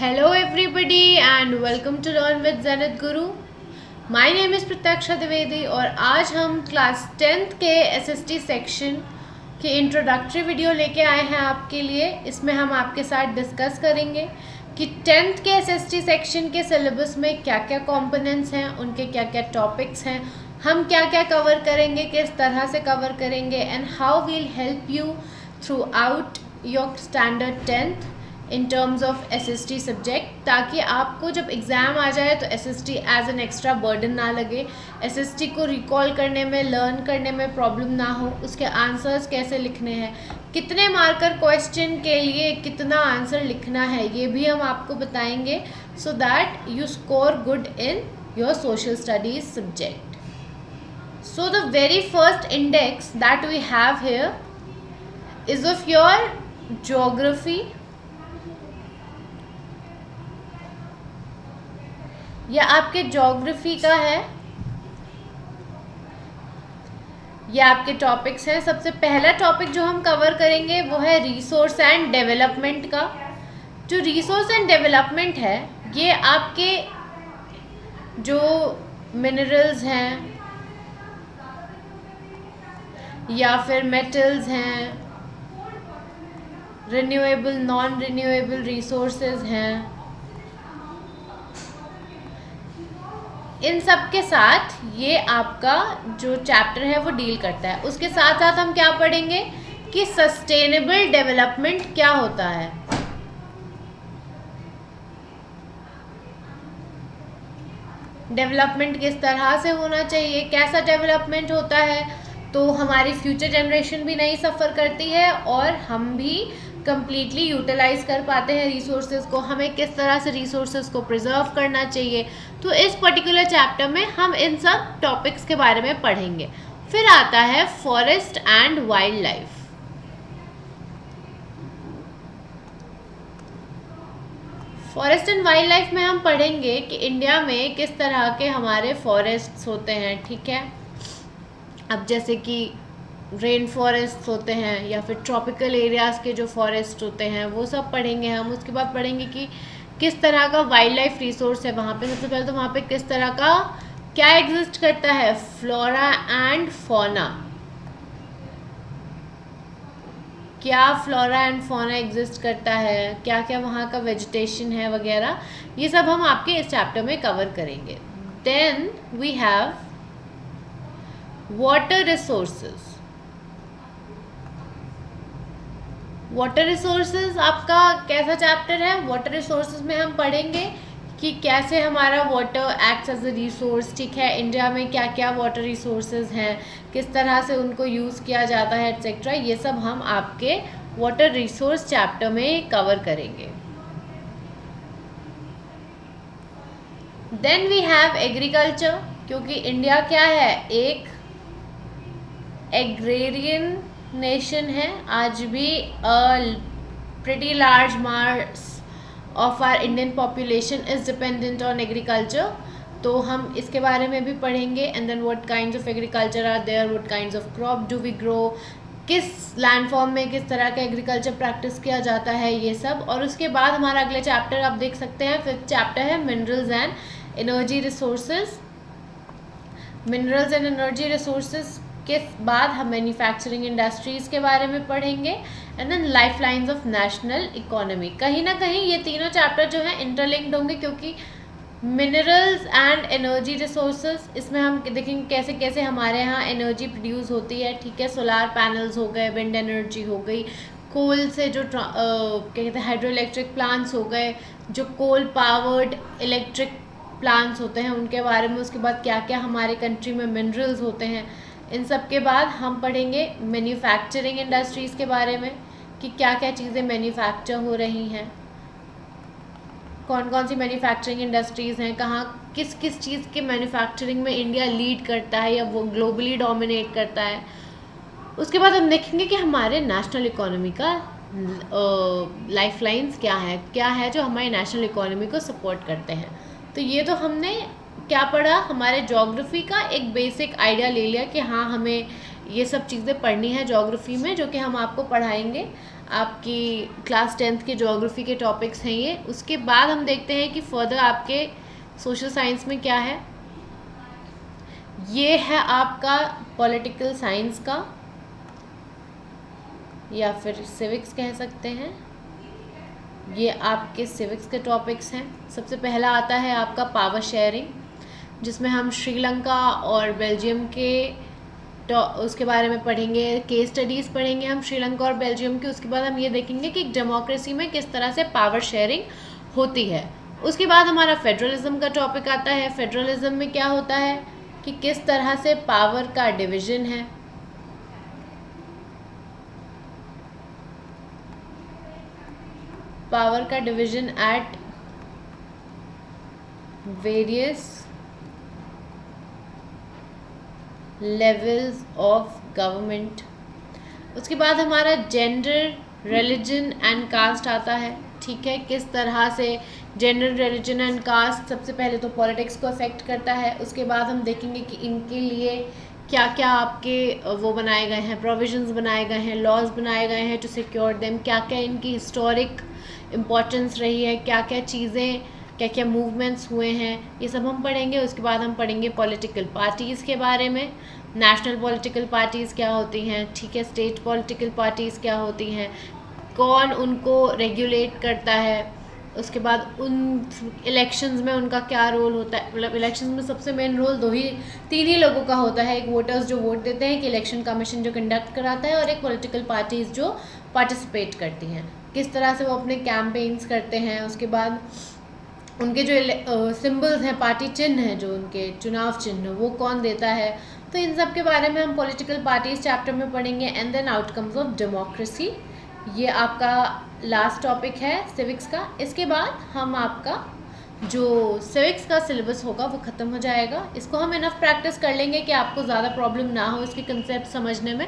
Hello, everybody, and welcome to Learn with Zenith Guru. My name is प्रत्याक्षा Dwivedi और आज हम class 10th के SST section के introductory video लेके आए हैं आपके लिए। इसमें हम आपके साथ डिस्कस करेंगे कि 10th के SST सेक्शन के सिलेबस में क्या क्या कंपोनेंट्स हैं, उनके क्या क्या टॉपिक्स हैं, हम क्या क्या कवर करेंगे, किस तरह से कवर करेंगे, and how will help you throughout your standard 10th in terms of SST subject, ताकि आपको जब एग्ज़ाम आ जाए तो SST as an extra burden ना लगे, SST को रिकॉल करने में, लर्न करने में प्रॉब्लम ना हो, उसके आंसर्स कैसे लिखने हैं, कितने मार्कर क्वेश्चन के लिए कितना आंसर लिखना है, ये भी हम आपको बताएंगे so that you score good in your social studies subject. So the very first index that we have here is of your geography. यह आपके ज्योग्राफी का है, यह आपके टॉपिक्स हैं. सबसे पहला टॉपिक जो हम कवर करेंगे वो है रिसोर्स एंड डेवलपमेंट का. जो रिसोर्स एंड डेवलपमेंट है ये आपके जो मिनरल्स हैं या फिर मेटल्स हैं, रिन्यूएबल नॉन रिन्यूएबल रिसोर्सेज हैं, इन सब के साथ ये आपका जो चैप्टर है वो डील करता है. उसके साथ साथ हम क्या पढ़ेंगे कि सस्टेनेबल डेवलपमेंट क्या होता है. डेवलपमेंट किस तरह से होना चाहिए, कैसा डेवलपमेंट होता है तो हमारी फ्यूचर जनरेशन भी नहीं सफ़र करती है और हम भी कंप्लीटली यूटिलाइज कर पाते हैं रिसोर्सेज को. हमें किस तरह से रिसोर्सेज को प्रिजर्व करना चाहिए, तो इस पर्टिकुलर चैप्टर में हम इन सब टॉपिक्स के बारे में पढ़ेंगे. फिर आता है forest and wild life. Forest and wild life में हम पढ़ेंगे कि इंडिया में किस तरह के हमारे फॉरेस्ट्स होते हैं. ठीक है, अब जैसे कि रेन फॉरेस्ट होते हैं या फिर ट्रॉपिकल एरियाज़ के जो फॉरेस्ट होते हैं वो सब पढ़ेंगे हम. उसके बाद पढ़ेंगे कि किस तरह का वाइल्ड लाइफ रिसोर्स है वहाँ पे. सबसे पहले तो वहाँ पे किस तरह का क्या एग्जिस्ट करता है, फ्लोरा एंड फौना, क्या फ्लोरा एंड फौना एग्जिस्ट करता है, क्या क्या वहाँ का वेजिटेशन है वगैरह, ये सब हम आपके इस चैप्टर में कवर करेंगे. Then we have water resources. Water resources आपका कैसा चैप्टर है. वाटर रिसोर्सेज में हम पढ़ेंगे कि कैसे हमारा water acts as a resource. ठीक है, इंडिया में क्या क्या वाटर रिसोर्सेज हैं, किस तरह से उनको यूज़ किया जाता है एट्सेट्रा, ये सब हम आपके वाटर रिसोर्स चैप्टर में कवर करेंगे. देन वी हैव एग्रीकल्चर, क्योंकि इंडिया क्या है, एक एग्रेरियन नेशन है. आज भी pretty large mass of our Indian population is dependent on agriculture. तो हम इसके बारे में भी पढ़ेंगे. And then what kinds of agriculture are there, what kinds of crop do we grow, किस लैंडफॉर्म में किस तरह का एग्रीकल्चर प्रैक्टिस किया जाता है, ये सब. और उसके बाद हमारा अगले चैप्टर आप देख सकते हैं, 5th चैप्टर है minerals and energy resources. Minerals and energy resources के बाद हम मैन्युफैक्चरिंग इंडस्ट्रीज़ के बारे में पढ़ेंगे. And then life lines of national economy. कहीं ना कहीं ये तीनों चैप्टर जो हैं इंटरलिंक्ड होंगे, क्योंकि मिनरल्स एंड एनर्जी रिसोर्सेज, इसमें हम देखेंगे कैसे कैसे हमारे यहाँ एनर्जी प्रोड्यूस होती है. ठीक है, सोलार पैनल्स हो गए, विंड एनर्जी हो गई, कोल से जो क्या कहते हैं हाइड्रो इलेक्ट्रिक प्लांट्स हो गए, जो कोल पावर्ड इलेक्ट्रिक प्लांट्स होते हैं उनके बारे में. उसके बाद क्या क्या हमारे कंट्री में मिनरल्स होते हैं, इन सब के बाद हम पढ़ेंगे मैन्युफैक्चरिंग इंडस्ट्रीज़ के बारे में कि क्या क्या चीज़ें मैन्युफैक्चर हो रही हैं, कौन कौन सी मैन्युफैक्चरिंग इंडस्ट्रीज़ हैं, कहाँ किस किस चीज़ के मैन्युफैक्चरिंग में इंडिया लीड करता है या वो ग्लोबली डोमिनेट करता है. उसके बाद हम देखेंगे कि हमारे नेशनल इकोनॉमी का लाइफ लाइन्स क्या है जो हमारी नेशनल इकोनॉमी को सपोर्ट करते हैं. तो ये तो हमने क्या पढ़ा, हमारे ज्योग्राफी का एक बेसिक आइडिया ले लिया कि हाँ हमें ये सब चीज़ें पढ़नी है ज्योग्राफी में, जो कि हम आपको पढ़ाएंगे. आपकी क्लास 10th के ज्योग्राफी के टॉपिक्स हैं ये। उसके बाद हम देखते हैं कि फर्दर आपके सोशल साइंस में क्या है। ये है आपका पॉलिटिकल साइंस का या फिर सिविक्स कह सकते हैं। ये आपके सिविक्स के टॉपिक्स हैं। सबसे पहला आता है आपका पावर शेयरिंग, जिसमें हम श्रीलंका और बेल्जियम के उसके बारे में पढ़ेंगे, केस स्टडीज़ पढ़ेंगे हम श्रीलंका और बेल्जियम की। उसके बाद हम ये देखेंगे कि डेमोक्रेसी में किस तरह से पावर शेयरिंग होती है। उसके बाद हमारा फेडरलिज्म का टॉपिक आता है। फेडरलिज्म में क्या होता है कि किस तरह से पावर का डिवीज़न है। पावर का division at various levels of government. उसके बाद हमारा जेंडर, रिलीजन एंड कास्ट आता है। ठीक है, किस तरह से जेंडर, रिलीजन एंड कास्ट सबसे पहले तो पॉलिटिक्स को अफेक्ट करता है। उसके बाद हम देखेंगे कि इनके लिए क्या क्या आपके वो बनाए गए हैं, प्रोविजंस बनाए गए हैं, लॉज बनाए गए हैं टू सिक्योर देम, क्या क्या इनकी हिस्टोरिक इम्पोर्टेंस रही है, क्या क्या चीज़ें, क्या क्या मूवमेंट्स हुए हैं, ये सब हम पढ़ेंगे। उसके बाद हम पढ़ेंगे पॉलिटिकल पार्टीज़ के बारे में। नेशनल पॉलिटिकल पार्टीज़ क्या होती हैं, ठीक है, स्टेट पॉलिटिकल पार्टीज़ क्या होती हैं, कौन उनको रेगुलेट करता है। उसके बाद उन इलेक्शंस में उनका क्या रोल होता है। मतलब इलेक्शंस में सबसे मेन रोल तीन ही लोगों का होता है। एक वोटर्स जो वोट देते हैं, एक इलेक्शन कमीशन जो कंडक्ट कराता है, और एक पॉलिटिकल पार्टीज़ जो पार्टिसिपेट करती हैं। किस तरह से वो अपने कैंपेन्स करते हैं। उसके बाद उनके जो सिंबल्स हैं, पार्टी चिन्ह हैं, जो उनके चुनाव चिन्ह, वो कौन देता है। तो इन सब के बारे में हम पॉलिटिकल पार्टीज चैप्टर में पढ़ेंगे। And then outcomes of democracy, ये आपका लास्ट टॉपिक है सिविक्स का। इसके बाद हम आपका जो सिविक्स का सिलेबस होगा वो ख़त्म हो जाएगा। इसको हम इनफ प्रैक्टिस कर लेंगे कि आपको ज़्यादा प्रॉब्लम ना हो इसके कंसेप्ट समझने में।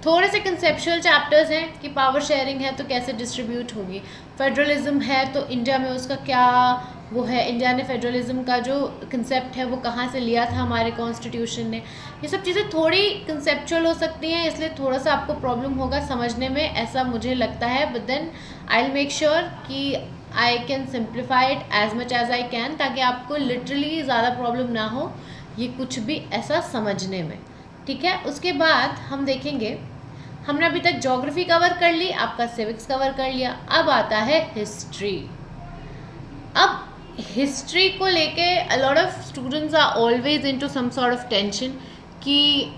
थोड़े से कंसेप्चुअल चैप्टर्स हैं कि पावर शेयरिंग है तो कैसे डिस्ट्रीब्यूट होगी, फेडरलिज्म है तो इंडिया में उसका क्या वो है, इंडिया ने फेडरलिज्म का जो कंसेप्ट है वो कहाँ से लिया था हमारे कॉन्स्टिट्यूशन ने। ये सब चीज़ें थोड़ी कंसेप्चुअल हो सकती हैं, इसलिए थोड़ा सा आपको प्रॉब्लम होगा समझने में, ऐसा मुझे लगता है। But then I will make sure कि I can simplify it as much as I can, ताकि आपको लिटरली ज़्यादा प्रॉब्लम ना हो ये कुछ भी ऐसा समझने में। ठीक है, उसके बाद हम देखेंगे, हमने अभी तक ज्योग्राफी कवर कर ली, आपका सिविक्स कवर कर लिया, अब आता है हिस्ट्री। अब हिस्ट्री को लेके a lot of students are always into some sort of tension कि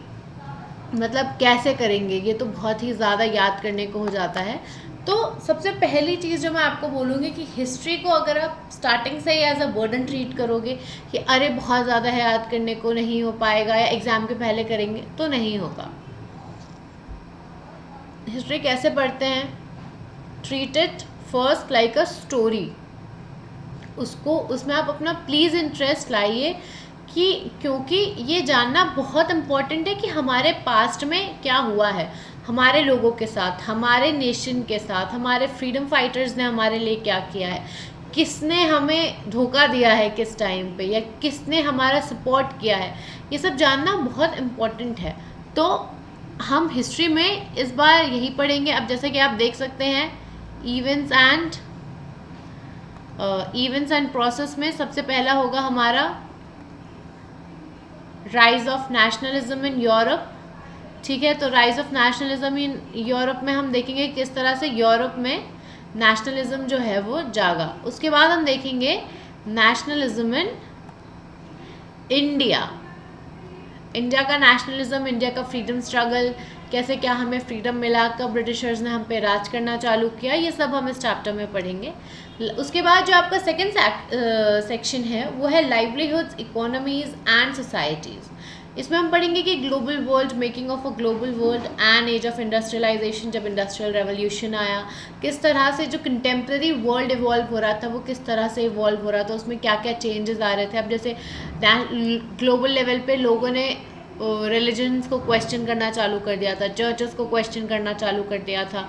मतलब कैसे करेंगे, ये तो बहुत ही ज़्यादा याद करने को हो जाता है। तो सबसे पहली चीज़ जो मैं आपको बोलूँगी कि हिस्ट्री को अगर आप स्टार्टिंग से ही एज अ बर्डन ट्रीट करोगे कि अरे बहुत ज़्यादा है, याद करने को नहीं हो पाएगा, या एग्ज़ाम के पहले करेंगे, तो नहीं होगा। हिस्ट्री कैसे पढ़ते हैं, treat it first like a story. उसमें आप अपना प्लीज़ इंटरेस्ट लाइए कि क्योंकि ये जानना बहुत इम्पॉर्टेंट है कि हमारे पास्ट में क्या हुआ है, हमारे लोगों के साथ, हमारे नेशन के साथ, हमारे फ्रीडम फाइटर्स ने हमारे लिए क्या किया है, किसने हमें धोखा दिया है किस टाइम पे, या किसने हमारा सपोर्ट किया है। ये सब जानना बहुत इम्पॉर्टेंट है। तो हम हिस्ट्री में इस बार यही पढ़ेंगे। अब जैसे कि आप देख सकते हैं इवेंट्स एंड प्रोसेस में सबसे पहला होगा हमारा rise of nationalism in Europe. ठीक है, तो rise of nationalism in Europe में हम देखेंगे किस तरह से यूरोप में नेशनलिज्म जो है वो जागा। उसके बाद हम देखेंगे नेशनलिज्म इन इंडिया, इंडिया का नेशनलिज्म, इंडिया का फ्रीडम स्ट्रगल, कैसे क्या हमें फ्रीडम मिला, कब ब्रिटिशर्स ने हम पे राज करना चालू किया, ये सब हम इस चैप्टर में पढ़ेंगे। उसके बाद जो आपका सेकंड सेक्शन है वो है लाइवलीहुड्स, इकोनॉमीज एंड सोसाइटीज़। इसमें हम पढ़ेंगे कि global world, making of a global world and age of industrialisation, जब इंडस्ट्रियल रेवोल्यूशन आया, किस तरह से जो कंटेम्प्रेरी वर्ल्ड इवॉल्व हो रहा था वो किस तरह से इवॉल्व हो रहा था, उसमें क्या क्या चेंजेस आ रहे थे। अब जैसे ग्लोबल लेवल पे लोगों ने रिलीजन्स को क्वेश्चन करना चालू कर दिया था, चर्चेस को क्वेश्चन करना चालू कर दिया था,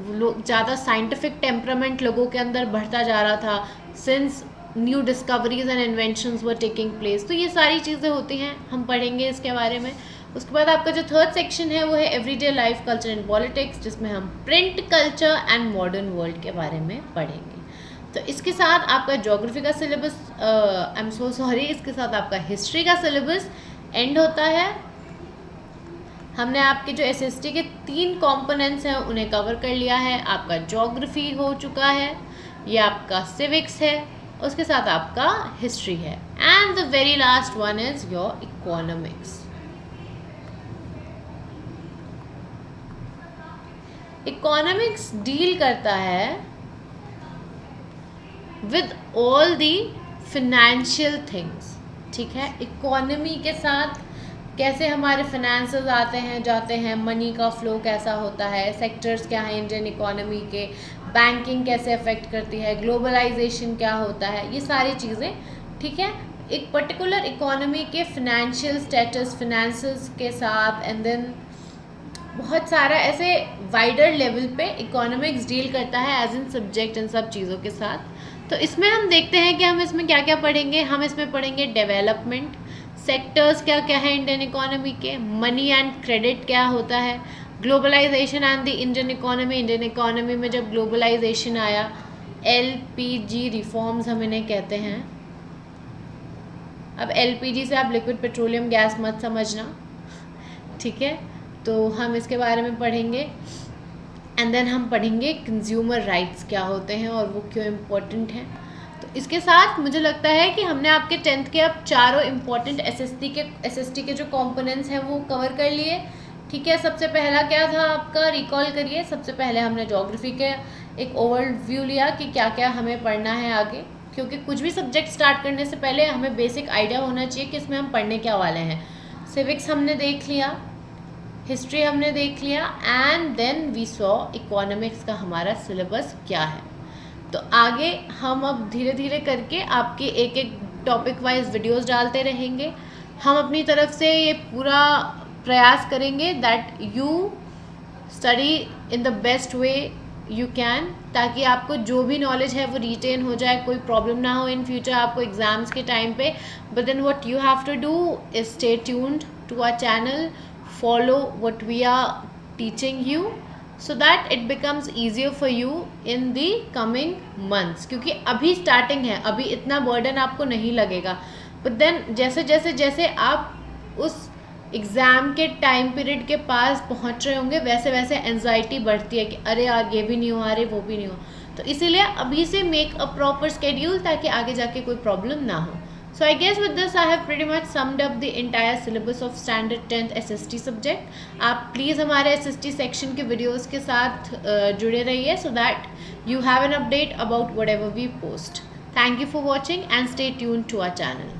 लोग ज़्यादा साइंटिफिक टेम्परामेंट लोगों के अंदर बढ़ता जा रहा था since new discoveries and inventions were taking place. तो ये सारी चीज़ें होती हैं, हम पढ़ेंगे इसके बारे में। उसके बाद आपका जो थर्ड सेक्शन है वो है everyday life, culture and politics, जिसमें हम print culture and modern world के बारे में पढ़ेंगे। तो इसके साथ आपका ज्योग्राफी का syllabus, I am so sorry, इसके साथ आपका हिस्ट्री का सिलेबस एंड होता है। हमने आपके जो एसएसटी के 3 कंपोनेंट्स हैं उन्हें कवर कर लिया है। आपका ज्योग्राफी हो चुका है, ये आपका सिविक्स है, उसके साथ आपका हिस्ट्री है, and the very last one is your economics. Economics deal करता है with all the financial things, ठीक है। इकोनॉमी के साथ कैसे हमारे फाइनेंसेस आते हैं जाते हैं, मनी का फ्लो कैसा होता है, सेक्टर्स क्या हैं इंडियन इकोनॉमी के, बैंकिंग कैसे अफेक्ट करती है, ग्लोबलाइजेशन क्या होता है, ये सारी चीज़ें, ठीक है। एक पर्टिकुलर इकोनॉमी के फिनेंशियल स्टेटस, फिनेंसेस के साथ, एंड देन बहुत सारा ऐसे वाइडर लेवल पे इकोनॉमिक्स डील करता है एज इन सब्जेक्ट इन सब चीज़ों के साथ। तो इसमें हम देखते हैं कि हम इसमें क्या क्या पढ़ेंगे। हम इसमें पढ़ेंगे डेवलपमेंट, सेक्टर्स क्या क्या है इंडियन इकोनॉमी के, मनी एंड क्रेडिट क्या होता है, globalisation and the Indian economy, Indian economy में जब ग्लोबलाइजेशन आया, एलपीजी रिफॉर्म्स हम इन्हें कहते हैं। अब एलपीजी से आप लिक्विड पेट्रोलियम गैस मत समझना, ठीक है। तो हम इसके बारे में पढ़ेंगे, एंड देन हम पढ़ेंगे कंज्यूमर राइट्स क्या होते हैं और वो क्यों इम्पोर्टेंट हैं। तो इसके साथ मुझे लगता है कि हमने आपके 10th के अब चारों इम्पॉर्टेंट एसएसटी के जो कंपोनेंट्स हैं वो कवर कर लिए, ठीक है। सबसे पहला क्या था आपका, रिकॉल करिए। सबसे पहले हमने ज्योग्राफी के एक ओवरव्यू लिया कि क्या क्या हमें पढ़ना है आगे, क्योंकि कुछ भी सब्जेक्ट स्टार्ट करने से पहले हमें बेसिक आइडिया होना चाहिए कि इसमें हम पढ़ने क्या वाले हैं। सिविक्स हमने देख लिया, हिस्ट्री हमने देख लिया, and then we saw economics का हमारा सिलेबस क्या है। तो आगे हम अब धीरे धीरे करके आपके एक एक टॉपिक वाइज वीडियोस डालते रहेंगे। हम अपनी तरफ से ये पूरा प्रयास करेंगे that you study in the best way you can, ताकि आपको जो भी नॉलेज है वो रिटेन हो जाए, कोई प्रॉब्लम ना हो इन फ्यूचर आपको एग्ज़ाम्स के टाइम पे। But then what you have to do is stay tuned to our channel, follow what we are teaching you so that it becomes easier for you in the coming months, क्योंकि अभी starting है, अभी इतना burden आपको नहीं लगेगा। But then जैसे जैसे जैसे आप उस एग्ज़ाम के टाइम पीरियड के पास पहुंच रहे होंगे वैसे वैसे एंजाइटी बढ़ती है कि अरे यार ये भी नहीं हो, अरे वो भी नहीं हो। तो इसीलिए अभी से मेक अ प्रॉपर स्केड्यूल ताकि आगे जाके कोई प्रॉब्लम ना हो। So I guess with this I have pretty much summed up the entire syllabus of standard 10th SST subject. आप प्लीज़ हमारे SST section के videos के साथ जुड़े रहिए so that you have an update about whatever we post. Thank you for watching and stay tuned to our channel.